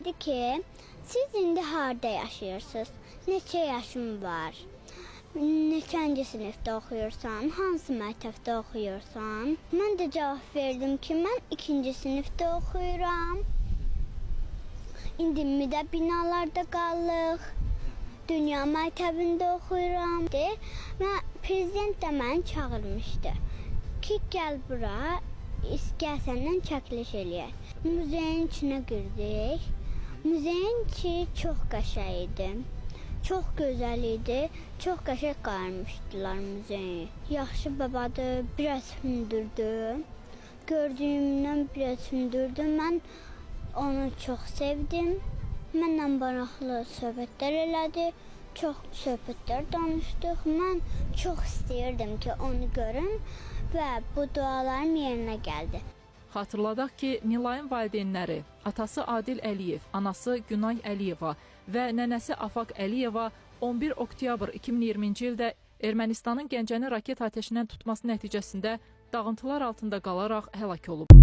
dedi ki, siz indi harda yaşayırsınız? Neçə yaşın var? Neçənci sinifdə oxuyursan? Hansı məktəbdə oxuyursan? Mən də cavab verdim ki, mən 2-ci sinifdə oxuyuram. İndi müdə binalarda qalıq. Dünya məktəbində oxuyuram. Prezident də məni çağırmışdı ki, gəl bura, gəl çəkiliş eləyək. Muzeyin içinə girdik. Muzeyin içi çox qəşəng idi. Çox gözəl idi. Çox qəşəng qayırmışdılar muzeyi. Yaxşı babadır, biraz hündürdür. Gördüyümdən biraz hündürdür. Mən onu çox sevdim. Mənlə maraqlı söhbətlər elədi. Çox söhbətlər danışdıq. Mən çox istəyirdim ki, onu görüm və bu dualarım yerinə gəldi. Xatırladaq ki, Nilayın valideynləri, atası Adil Əliyev, anası Günay Əliyeva və nənəsi Afaq Əliyeva 11 oktyabr 2020-ci ildə Ermənistanın Gəncəni raket atəşindən tutması nəticəsində dağıntılar altında qalaraq həlak olub.